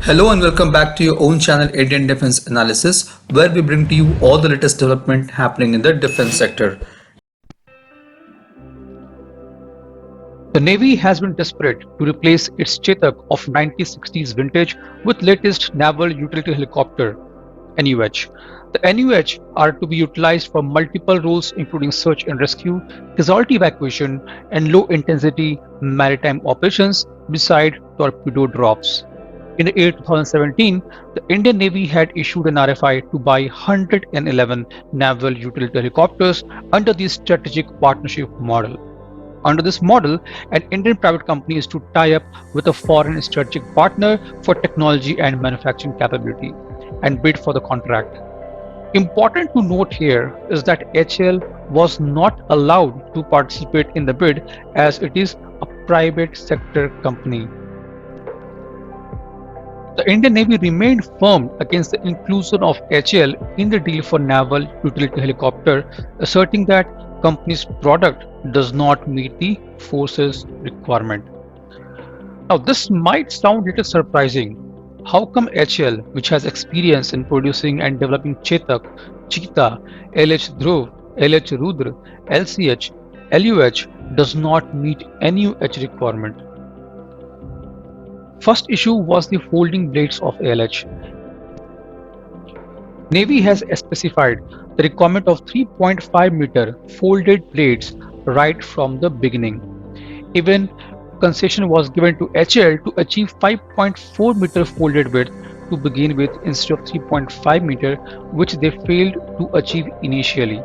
Hello and welcome back to your own channel Indian Defense Analysis, where we bring to you all the latest development happening in the defense sector. The Navy has been desperate to replace its Chetak of 1960s vintage with latest Naval Utility Helicopter NUH. The NUH are to be utilized for multiple roles including search and rescue, casualty evacuation, and low-intensity maritime operations beside torpedo drops. In the year 2017, the Indian Navy had issued an RFI to buy 111 naval utility helicopters under the strategic partnership model. Under this model, an Indian private company is to tie up with a foreign strategic partner for technology and manufacturing capability and bid for the contract. Important to note here is that HAL was not allowed to participate in the bid as it is a private sector company. The Indian Navy remained firm against the inclusion of HAL in the deal for naval utility helicopter, asserting that company's product does not meet the force's requirement. Now, this might sound a little surprising. How come HAL, which has experience in producing and developing Chetak, Cheetah, LH Dhruv, LH Rudra, LCH, LUH, does not meet NUH requirement? First issue was the folding blades of ALH. Navy has specified the requirement of 3.5 meter folded blades right from the beginning. Even concession was given to HL to achieve 5.4 meter folded width to begin with instead of 3.5 meter, which they failed to achieve initially.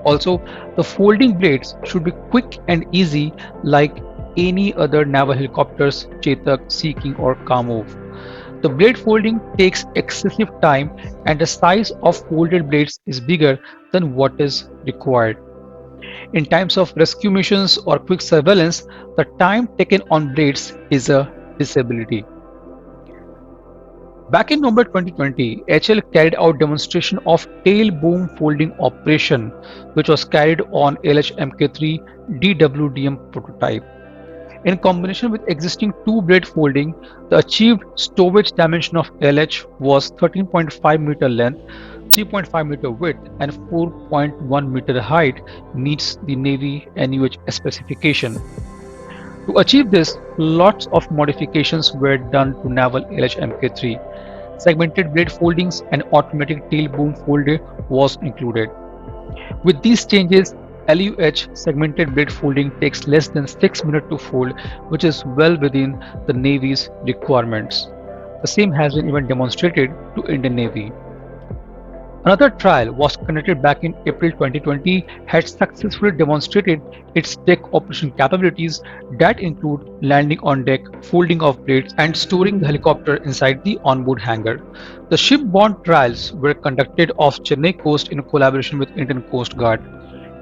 Also, the folding blades should be quick and easy like any other naval helicopters, Chetak, Sea King or Kamov. The blade folding takes excessive time and the size of folded blades is bigger than what is required. In times of rescue missions or quick surveillance, the time taken on blades is a disability. Back in November 2020, HL carried out demonstration of tail boom folding operation, which was carried on LH Mk3 DWDM prototype. In combination with existing two-blade folding, the achieved stowage dimension of LH was 13.5 meter length, 3.5 meter width, and 4.1 meter height meets the Navy NUH specification. To achieve this, lots of modifications were done to naval LH Mk3. Segmented blade foldings and automatic tail boom folder was included. With these changes, LUH segmented blade folding takes less than 6 minutes to fold, which is well within the Navy's requirements. The same has been even demonstrated to Indian Navy. Another trial was conducted back in April 2020 had successfully demonstrated its deck operation capabilities that include landing on deck, folding of blades, and storing the helicopter inside the onboard hangar. The shipborne trials were conducted off Chennai coast in collaboration with Indian Coast Guard.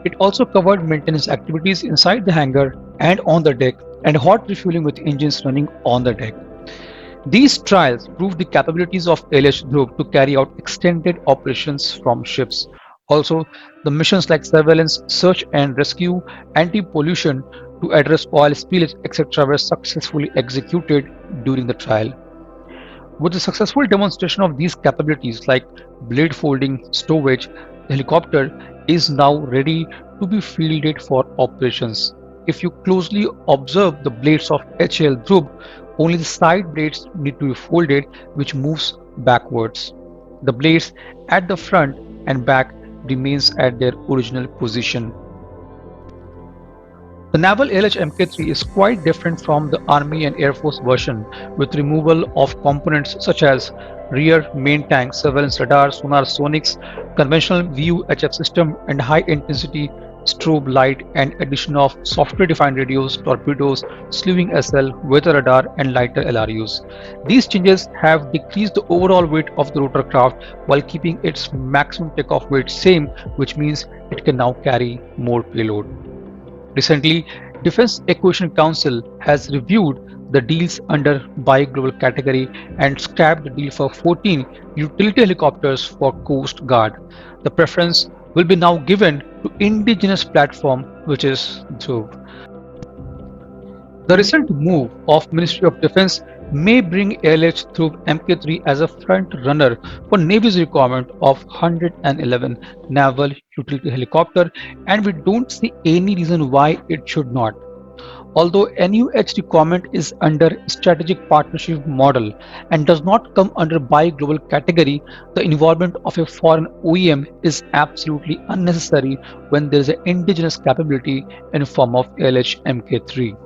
It also covered maintenance activities inside the hangar and on the deck and hot refueling with engines running on the deck. These trials proved the capabilities of LH Group to carry out extended operations from ships. Also, the missions like surveillance, search and rescue, anti-pollution to address oil spillage, etc. were successfully executed during the trial. With the successful demonstration of these capabilities like blade folding, stowage, the helicopter is now ready to be fielded for operations. If you closely observe the blades of HL Group, only the side blades need to be folded, which moves backwards. The blades at the front and back remains at their original position. The Naval LH Mk3 is quite different from the Army and Air Force version, with removal of components such as rear main tank, surveillance radar, sonar sonics, conventional VU-HF system, and high-intensity strobe light, and addition of software-defined radios, torpedoes, slewing SL, weather radar, and lighter LRUs. These changes have decreased the overall weight of the rotorcraft while keeping its maximum takeoff weight same, which means it can now carry more payload. Recently, Defense Acquisition Council has reviewed the deals under Buy Global category and scrapped the deal for 14 utility helicopters for Coast Guard. The preference will be now given to indigenous platform, which is Dhruv. The recent move of Ministry of Defense may bring ALH through Mk3 as a front runner for Navy's requirement of 111 naval utility helicopter, and we don't see any reason why it should not. Although NUH requirement is under strategic partnership model and does not come under buy global category, the involvement of a foreign OEM is absolutely unnecessary when there is an indigenous capability in form of ALH Mk3.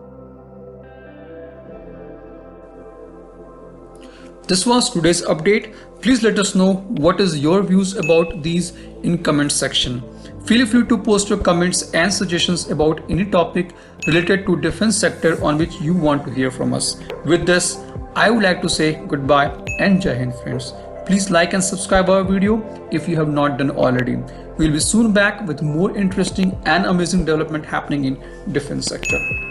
This was today's update. Please let us know what is your views about these in comment section. Feel free to post your comments and suggestions about any topic related to defense sector on which you want to hear from us. With this, I would like to say goodbye and Jai Hind friends. Please like and subscribe our video if you have not done already. We will be soon back with more interesting and amazing development happening in defense sector.